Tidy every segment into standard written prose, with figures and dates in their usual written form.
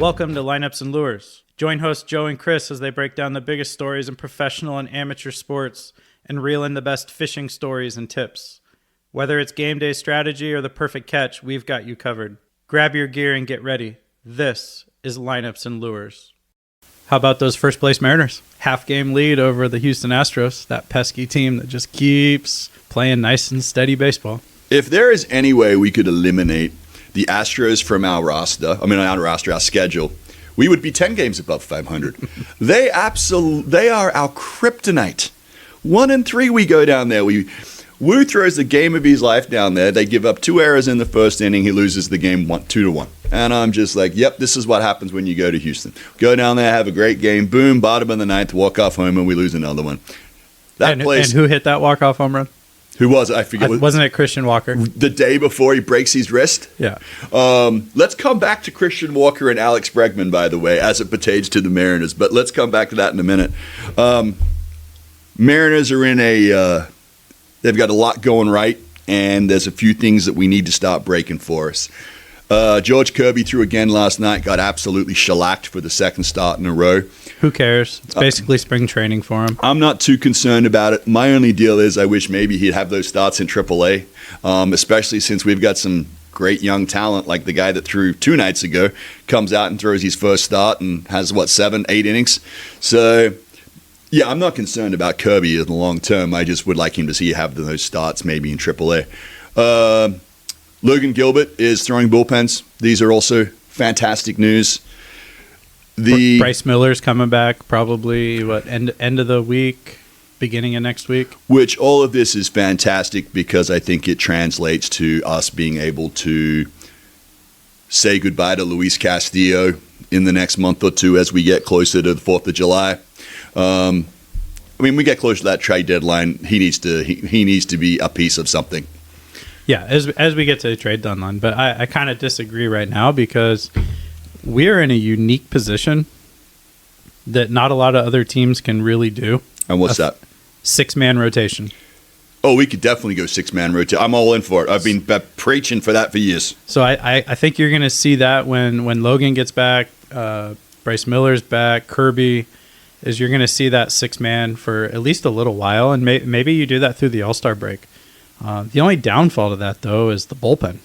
Welcome to Lineups and Lures. Join hosts Joe and Chris as they break down the biggest stories in professional and amateur sports and reel in the best fishing stories and tips. Whether it's game day strategy or the perfect catch, we've got you covered. Grab your gear and get ready. This is Lineups and Lures. How about those first place Mariners? Half game lead over the Houston Astros, that pesky team that just keeps playing nice and steady baseball. If there is any way we could eliminate the Astros from our roster, our schedule, we would be 10 games above 500. They are our kryptonite. 1-3 we go down there. Wu throws the game of his life down there. They give up 2 errors in the first inning. He loses the game 2-1. And I'm just like, yep, this is what happens when you go to Houston. Go down there, have a great game, boom, bottom of the ninth, walk off home, and we lose another one. And who hit that walk-off home run? Who was it? I forget. Wasn't it Christian Walker? The day before he breaks his wrist? Yeah. Let's come back to Christian Walker and Alex Bregman, by the way, as it pertains to the Mariners. But let's come back to that in a minute. Mariners are in they've got a lot going right, and there's a few things that we need to stop breaking for us. George Kirby threw again last night, got absolutely shellacked for the second start in a row. Who cares? It's basically spring training for him. I'm not too concerned about it. My only deal is I wish maybe he'd have those starts in AAA, especially since we've got some great young talent like the guy that threw 2 nights ago, comes out and throws his first start and has, 7, 8 innings. So, yeah, I'm not concerned about Kirby in the long term. I just would like him to have those starts maybe in AAA. Logan Gilbert is throwing bullpens. These are also fantastic news. Bryce Miller's coming back probably, end of the week, beginning of next week? Which all of this is fantastic because I think it translates to us being able to say goodbye to Luis Castillo in the next month or two as we get closer to the 4th of July. We get closer to that trade deadline. He needs to be a piece of something. Yeah, as we get to the trade deadline. But I kind of disagree right now because we're in a unique position that not a lot of other teams can really do. And what's that? 6-man rotation. Oh, we could definitely go 6-man rotation. I'm all in for it. I've been preaching for that for years. So I think you're going to see that when Logan gets back, Bryce Miller's back, Kirby, is you're going to see that 6-man for at least a little while. And maybe you do that through the All-Star break. The only downfall to that, though, is the bullpen.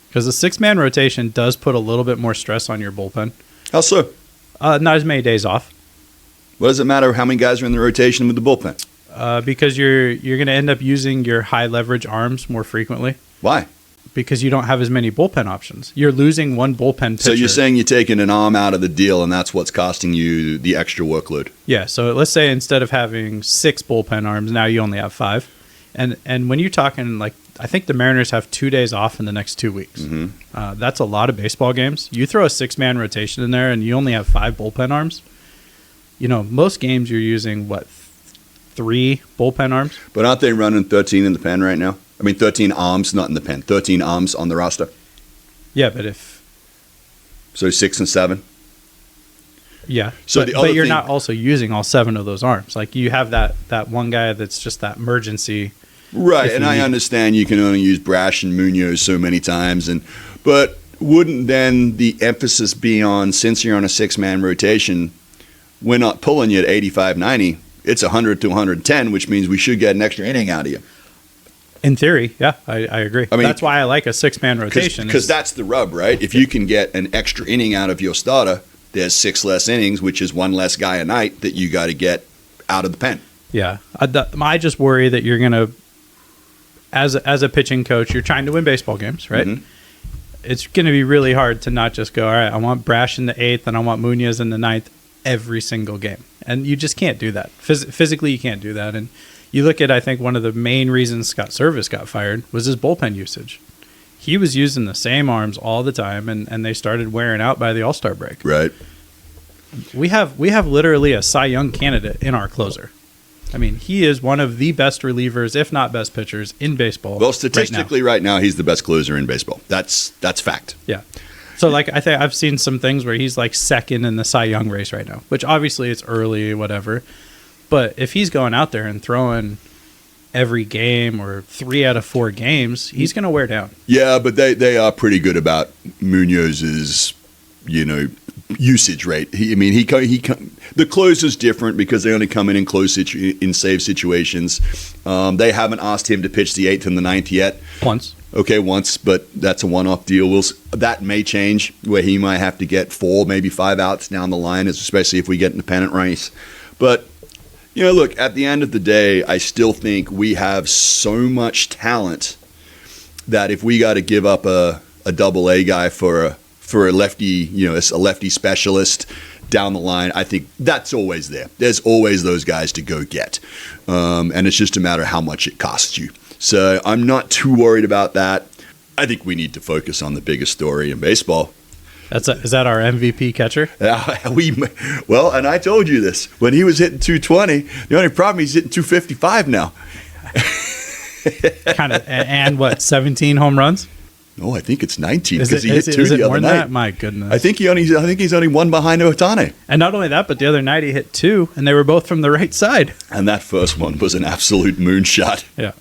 Because the 6-man rotation does put a little bit more stress on your bullpen. How so? Not as many days off. What does it matter how many guys are in the rotation with the bullpen? Because you're going to end up using your high-leverage arms more frequently. Why? Because you don't have as many bullpen options. You're losing one bullpen pitcher. So you're saying you're taking an arm out of the deal, and that's what's costing you the extra workload? Yeah, so let's say instead of having 6 bullpen arms, now you only have 5. And when you're talking, I think the Mariners have 2 days off in the next 2 weeks. Mm-hmm. That's a lot of baseball games. You throw a 6-man rotation in there and you only have 5 bullpen arms. Most games you're using, 3 bullpen arms? But aren't they running 13 in the pen right now? 13 arms, not in the pen. 13 arms on the roster. Yeah, but So 6 and 7? Yeah, so but you're not also using all 7 of those arms. You have that one guy that's just that emergency. Right, and I understand you can only use Brash and Munoz so many times, but wouldn't then the emphasis be on, since you're on a 6-man rotation, we're not pulling you at 85, 90, it's 100 to 110, which means we should get an extra inning out of you. In theory, yeah, I agree. That's why I like a 6-man rotation. Because that's the rub, right? If you can get an extra inning out of your starter, there's 6 less innings, which is 1 less guy a night that you got to get out of the pen. Yeah. I just worry that you're going to, as a pitching coach, you're trying to win baseball games, right? Mm-hmm. It's going to be really hard to not just go, all right, I want Brash in the 8th and I want Munoz in the 9th every single game. And you just can't do that. Physically, you can't do that. And you look at, I think, one of the main reasons Scott Service got fired was his bullpen usage. He was using the same arms all the time, and they started wearing out by the All-Star break. Right. We have literally a Cy Young candidate in our closer. He is one of the best relievers, if not best pitchers, in baseball. Well, statistically, right now he's the best closer in baseball. That's fact. Yeah. So, I think I've seen some things where he's second in the Cy Young race right now, which obviously it's early, whatever. But if he's going out there and throwing every game or 3 out of 4 games, he's going to wear down. Yeah, but they are pretty good about Munoz's, usage rate. The closer's different because they only come in close in save situations. They haven't asked him to pitch the 8th and the 9th yet. Once, but that's a one-off deal. That may change where he might have to get 4, maybe 5 outs down the line, especially if we get in the pennant race. But, look, at the end of the day, I still think we have so much talent that if we got to give up a double-A guy for a lefty, a lefty specialist down the line, I think that's always there. There's always those guys to go get. And it's just a matter of how much it costs you. So I'm not too worried about that. I think we need to focus on the biggest story in baseball. Is that our MVP catcher? Well, and I told you this. When he was hitting 220, the only problem he's hitting 255 now. And what, 17 home runs? No, I think it's 19 because he hit 2 the other night. That? My goodness. I think he's only 1 behind Ohtani. And not only that, but the other night he hit 2, and they were both from the right side. And that first one was an absolute moonshot. Yeah.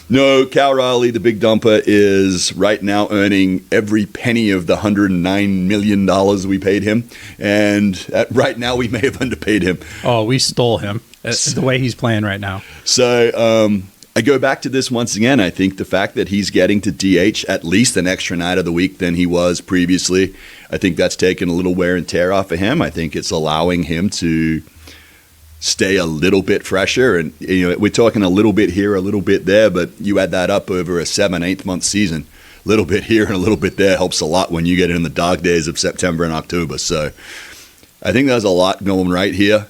No, Cal Raleigh, the big dumper, is right now earning every penny of the $109 million we paid him. And right now we may have underpaid him. Oh, we stole him. The way he's playing right now. So I go back to this once again. I think the fact that he's getting to DH at least an extra night of the week than he was previously, I think that's taken a little wear and tear off of him. I think it's allowing him to stay a little bit fresher. And we're talking a little bit here, a little bit there, but you add that up over a 7-8 month season. A little bit here and a little bit there helps a lot when you get in the dog days of September and October. So I think there's a lot going right here.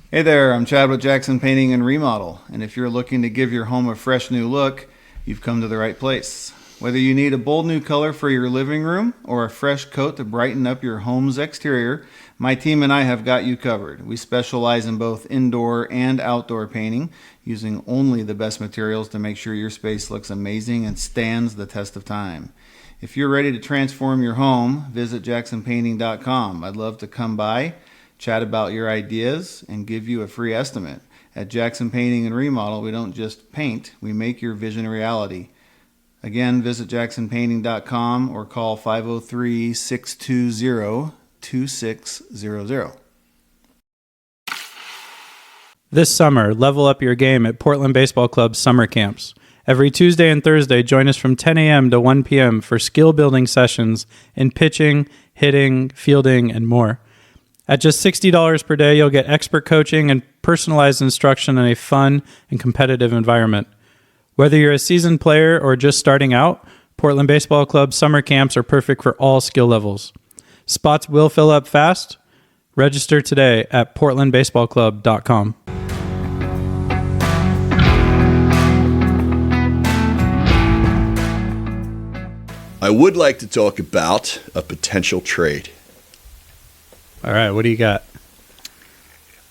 Hey there, I'm Chad with Jackson Painting and Remodel, and if you're looking to give your home a fresh new look, you've come to the right place. Whether you need a bold new color for your living room or a fresh coat to brighten up your home's exterior, my team and I have got you covered. We specialize in both indoor and outdoor painting, using only the best materials to make sure your space looks amazing and stands the test of time. If you're ready to transform your home, visit jacksonpainting.com. I'd love to come by, chat about your ideas, and give you a free estimate. At Jackson Painting and Remodel, we don't just paint, we make your vision a reality. Again, visit jacksonpainting.com or call 503-620-2600. This summer, level up your game at Portland Baseball Club's summer camps. Every Tuesday and Thursday, join us from 10 a.m. to 1 p.m. for skill-building sessions in pitching, hitting, fielding, and more. At just $60 per day, you'll get expert coaching and personalized instruction in a fun and competitive environment. Whether you're a seasoned player or just starting out, Portland Baseball Club summer camps are perfect for all skill levels. Spots will fill up fast. Register today at portlandbaseballclub.com. I would like to talk about a potential trade. All right, what do you got?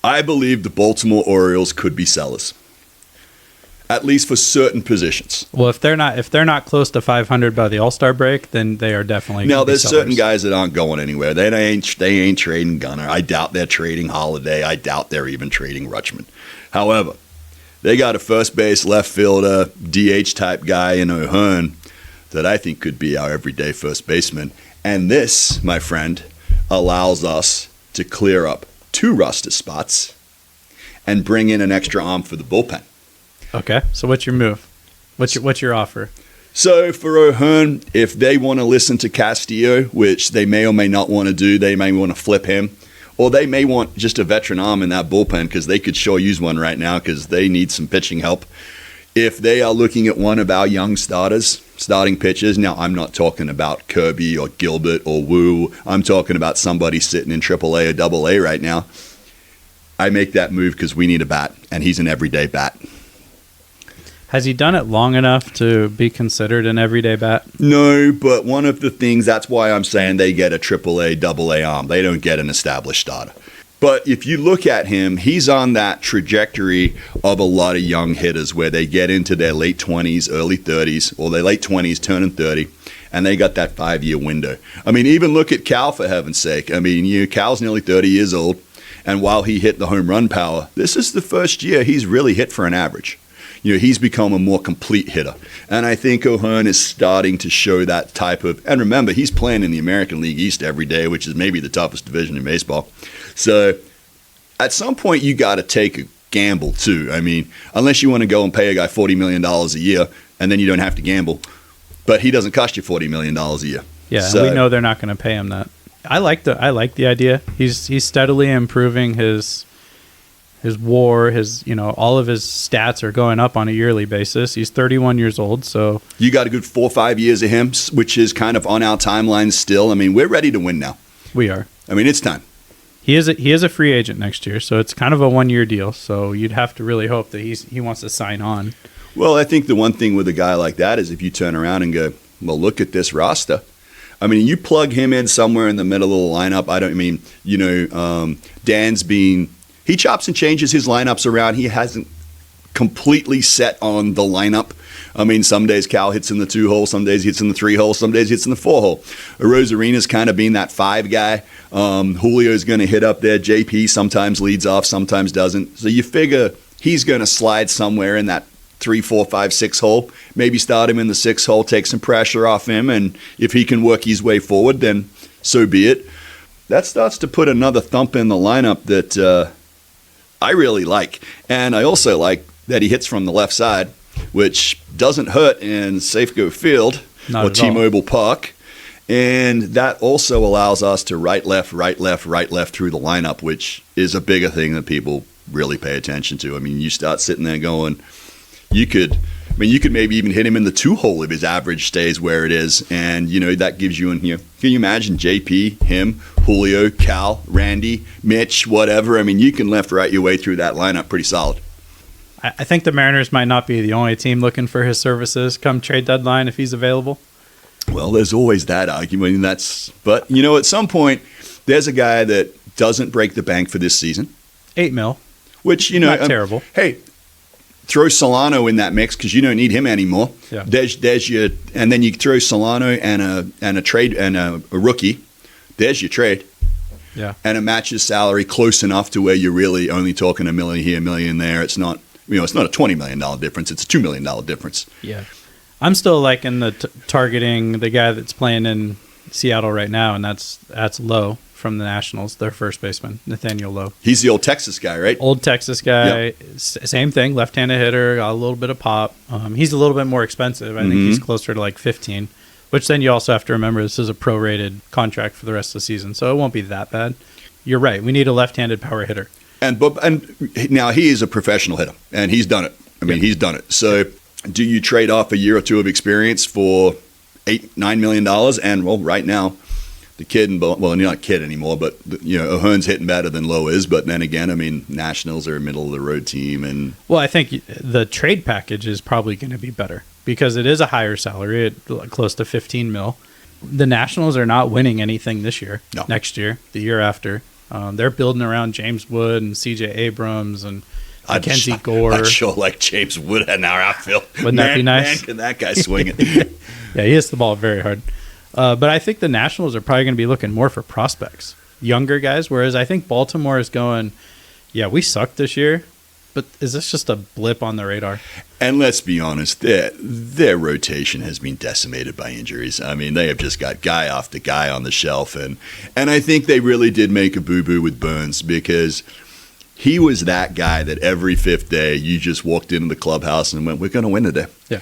I believe the Baltimore Orioles could be sellers, at least for certain positions. Well, if they're not close to 500 by the All-Star break, then they are definitely. Now, there's sellers. certain guys that aren't going anywhere. They ain't trading Gunnar. I doubt they're trading Holiday. I doubt they're even trading Rutschman. However, they got a first base, left fielder, DH type guy in O'Hearn that I think could be our everyday first baseman. And this, my friend, allows us to clear up 2 roster spots and bring in an extra arm for the bullpen. Okay, so what's your move? What's your offer? So for O'Hearn, if they want to listen to Castillo, which they may or may not want to do, they may want to flip him, or they may want just a veteran arm in that bullpen because they could sure use one right now because they need some pitching help. If they are looking at one of our young starting pitchers, now I'm not talking about Kirby or Gilbert or Wu. I'm talking about somebody sitting in AAA or AA right now. I make that move because we need a bat, and he's an everyday bat. Has he done it long enough to be considered an everyday bat? No, but one of the things, that's why I'm saying they get a AAA, AA arm. They don't get an established starter. But if you look at him, he's on that trajectory of a lot of young hitters where they get into their late 20s, early 30s, or their late 20s turning 30, and they got that 5-year window. I mean, even look at Cal, for heaven's sake. I mean, Cal's nearly 30 years old, and while he hit the home run power, this is the first year he's really hit for an average. he's become a more complete hitter. And I think O'Hearn is starting to show that type of, and remember, he's playing in the American League East every day, which is maybe the toughest division in baseball. So at some point, you got to take a gamble too. I mean, unless you want to go and pay a guy $40 million a year, and then you don't have to gamble. But he doesn't cost you $40 million a year. Yeah, so, we know they're not going to pay him that. I like the idea. He's steadily improving his WAR, all of his stats are going up on a yearly basis. He's 31 years old, so you got a good 4 or 5 years of him, which is kind of on our timeline still. I mean, we're ready to win now. We are. I mean, it's time. He is a free agent next year, so it's kind of a 1-year deal. So you'd have to really hope that he wants to sign on. Well, I think the one thing with a guy like that is if you turn around and go, well, look at this roster. I mean, you plug him in somewhere in the middle of the lineup. He chops and changes his lineups around. He hasn't completely set on the lineup. I mean, some days Cal hits in the 2-hole, some days he hits in the 3-hole, some days he hits in the 4-hole. Rosarena's kind of being that 5 guy. Julio's going to hit up there. JP sometimes leads off, sometimes doesn't. So you figure he's going to slide somewhere in that 3, 4, 5, 6-hole. Maybe start him in the 6-hole, take some pressure off him, and if he can work his way forward, then so be it. That starts to put another thump in the lineup that I really like. And I also like that he hits from the left side, which doesn't hurt in Safeco Field or T-Mobile Park. And that also allows us to right, left through the lineup, which is a bigger thing that people really pay attention to. I mean, you start sitting there going, you could maybe even hit him in the 2-hole if his average stays where it is. And, that gives you in here. Can you imagine JP, him, Julio, Cal, Randy, Mitch, whatever? I mean, you can left-right your way through that lineup pretty solid. I think the Mariners might not be the only team looking for his services come trade deadline if he's available. Well, there's always that argument. But, at some point, there's a guy that doesn't break the bank for this season. $8 million. Which, not terrible. Hey, throw Solano in that mix because you don't need him anymore. Yeah. There's your, and then you throw Solano and a trade and a rookie. There's your trade. Yeah. And it matches salary close enough to where you're really only talking $1 million here, $1 million there. It's not, it's not a $20 million difference. It's a $2 million difference. Yeah. I'm still liking the targeting the guy that's playing in Seattle right now, and that's Lowe from the Nationals, their first baseman, Nathaniel Lowe. He's the old Texas guy, right? Old Texas guy. Yep. Same thing, left-handed hitter, got a little bit of pop. He's a little bit more expensive. I think he's closer to like 15, which then you also have to remember this is a prorated contract for the rest of the season, so it won't be that bad. You're right. We need a left-handed power hitter. And now he is a professional hitter, and he's done it. I mean, he's done it. So do you trade off a year or two of experience for $8-9 million? And, well, right now, the kid, well, you're not a kid anymore, but, O'Hearn's hitting better than Lowe is. But then again, I mean, Nationals are a middle-of-the-road team. And well, I think the trade package is probably going to be better because it is a higher salary at close to $15 million. The Nationals are not winning anything this year, next year, the year after. They're building around James Wood and C.J. Abrams and Mackenzie Gore. I'd sure like James Wood in our outfield. Wouldn't that be nice? Man, can that guy swing it? Yeah, he hits the ball very hard. But I think the Nationals are probably going to be looking more for prospects, younger guys, whereas I think Baltimore is going, yeah, we sucked this year, but is this just a blip on the radar? And let's be honest, their rotation has been decimated by injuries. I mean, they have just got guy after guy on the shelf. And I think they really did make a boo-boo with Burns because he was that guy that every fifth day you just walked into the clubhouse and went, we're going to win today. Yeah.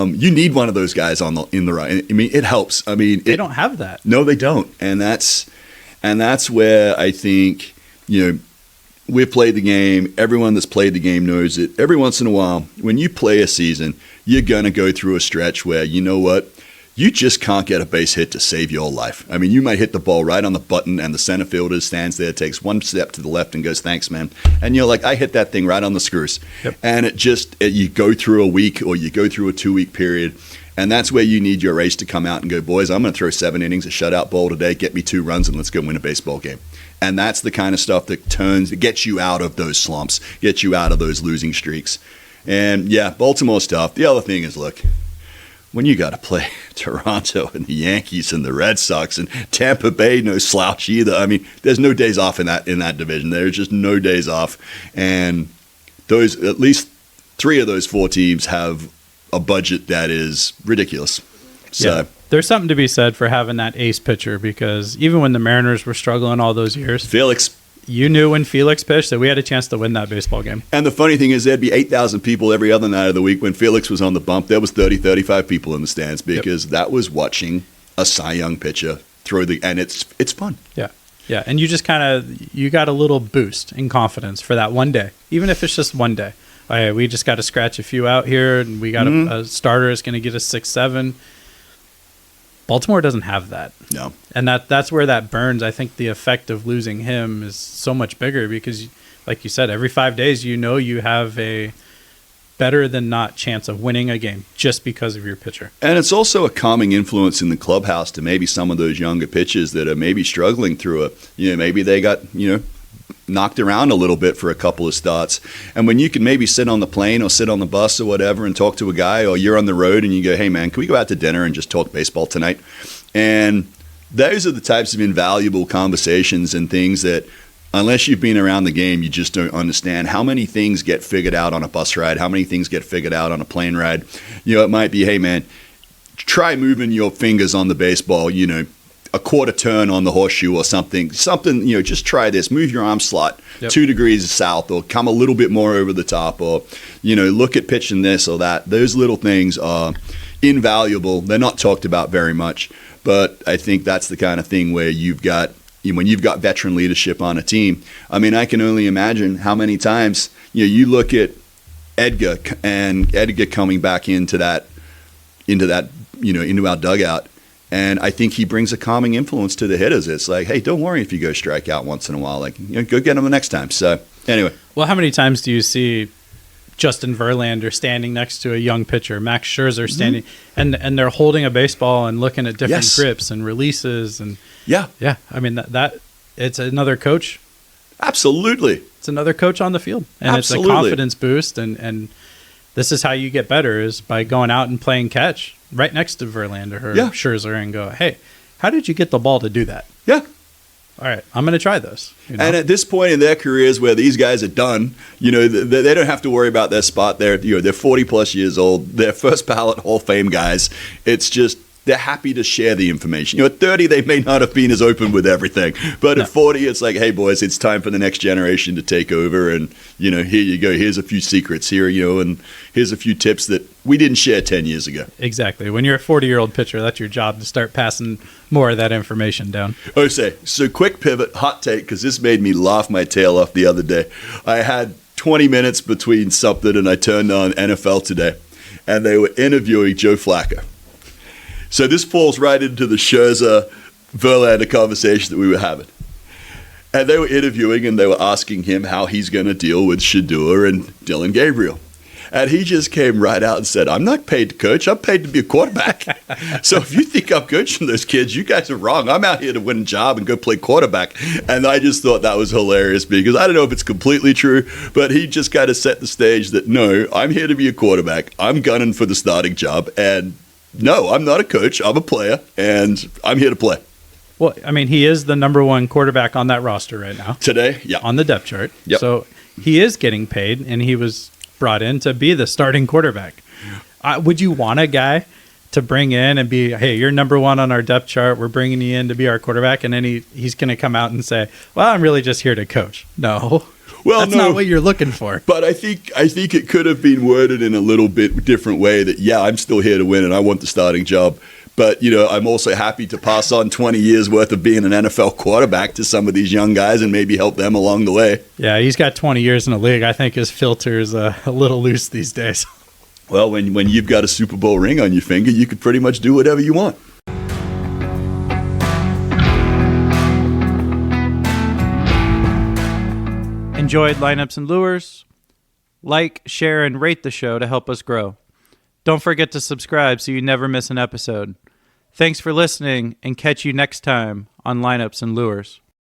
You need one of those guys in the right. I mean, it helps. I mean, they don't have that. No, they don't. And that's where I think, we've played the game. Everyone that's played the game knows it. Every once in a while, when you play a season, you're going to go through a stretch where, you know what? You just can't get a base hit to save your life. I mean, you might hit the ball right on the button and the center fielder stands there, takes one step to the left and goes, thanks, man. And you're like, I hit that thing right on the screws. Yep. And you go through a week or you go through a 2-week period. And that's where you need your ace to come out and go, boys, I'm going to throw 7 innings, a shutout ball today, get me 2 runs, and let's go win a baseball game. And that's the kind of stuff that gets you out of those slumps, gets you out of those losing streaks. And, yeah, Baltimore's tough. The other thing is, look, when you got to play Toronto and the Yankees and the Red Sox and Tampa Bay, no slouch either. I mean, there's no days off in that division. There's just no days off. And those, at least 3 of those 4 teams have a budget that is ridiculous. So. Yeah. There's something to be said for having that ace pitcher, because even when the Mariners were struggling all those years, Felix, you knew when Felix pitched that we had a chance to win that baseball game. and the funny thing is there'd be 8,000 people every other night of the week. When Felix was on the bump, there was 35 people in the stands, because that was watching a Cy Young pitcher throw and it's fun. Yeah. Yeah. And you just you got a little boost in confidence for that one day, even if it's just one day. All right, we just got to scratch a few out here, and we got a starter is going to get us 6-7. Baltimore doesn't have that. No. And that's where that burns. I think the effect of losing him is so much bigger because, like you said, every 5 days you have a better than not chance of winning a game just because of your pitcher. And it's also a calming influence in the clubhouse to maybe some of those younger pitchers that are maybe struggling through maybe they got, knocked around a little bit for a couple of starts. And when you can maybe sit on the plane or sit on the bus or whatever and talk to a guy, or you're on the road and you go, hey man, can we go out to dinner and just talk baseball tonight? And those are the types of invaluable conversations and things that, unless you've been around the game, you just don't understand how many things get figured out on a bus ride, how many things get figured out on a plane ride. It might be, hey man, try moving your fingers on the baseball, a quarter turn on the horseshoe or something, just try this, move your arm slot 2 degrees south, or come a little bit more over the top, or, look at pitching this or that. Those little things are invaluable. They're not talked about very much, but I think that's the kind of thing where when you've got veteran leadership on a team. I mean, I can only imagine how many times, you look at Edgar coming back into our dugout. And I think he brings a calming influence to the hitters. It's like, hey, don't worry if you go strike out once in a while. Go get him the next time. So, anyway. Well, how many times do you see Justin Verlander standing next to a young pitcher, Max Scherzer standing, and they're holding a baseball and looking at different grips and releases? And yeah. I mean, that it's another coach. Absolutely. It's another coach on the field. And Absolutely. It's a confidence boost. And this is how you get better, is by going out and playing catch right next to Verlander or Scherzer and go, hey, how did you get the ball to do that? Yeah. All right, I'm going to try this. And at this point in their careers where these guys are done, they don't have to worry about their spot. They're 40 plus years old. They're first ballot Hall of Fame guys. It's just, they're happy to share the information. At 30, they may not have been as open with everything. But at 40, it's like, hey, boys, it's time for the next generation to take over. And, here you go. Here's a few secrets here, and here's a few tips that we didn't share 10 years ago. Exactly. When you're a 40-year-old pitcher, that's your job, to start passing more of that information down. So quick pivot, hot take, because this made me laugh my tail off the other day. I had 20 minutes between something, and I turned on NFL Today, and they were interviewing Joe Flacco. So this falls right into the Scherzer-Verlander conversation that we were having. And they were interviewing, and they were asking him how he's going to deal with Shador and Dylan Gabriel. And he just came right out and said, I'm not paid to coach. I'm paid to be a quarterback. So if you think I'm coaching those kids, you guys are wrong. I'm out here to win a job and go play quarterback. And I just thought that was hilarious, because I don't know if it's completely true, but he just kind of set the stage that, no, I'm here to be a quarterback. I'm gunning for the starting job. And no, I'm not a coach. I'm a player, and I'm here to play. Well, I mean, he is the number one quarterback on that roster right now. Today, yeah. On the depth chart. Yep. So he is getting paid, and he was brought in to be the starting quarterback. Would you want a guy to bring in and be, hey, you're number one on our depth chart, we're bringing you in to be our quarterback, and then he's going to come out and say, well, I'm really just here to coach? No. Well, that's not what you're looking for. But I think it could have been worded in a little bit different way that, yeah, I'm still here to win and I want the starting job. But, I'm also happy to pass on 20 years worth of being an NFL quarterback to some of these young guys and maybe help them along the way. Yeah, he's got 20 years in the league. I think his filter is a little loose these days. Well, when you've got a Super Bowl ring on your finger, you could pretty much do whatever you want. Enjoyed Lineups and Lures? Like, share, and rate the show to help us grow. Don't forget to subscribe so you never miss an episode. Thanks for listening, and catch you next time on Lineups and Lures.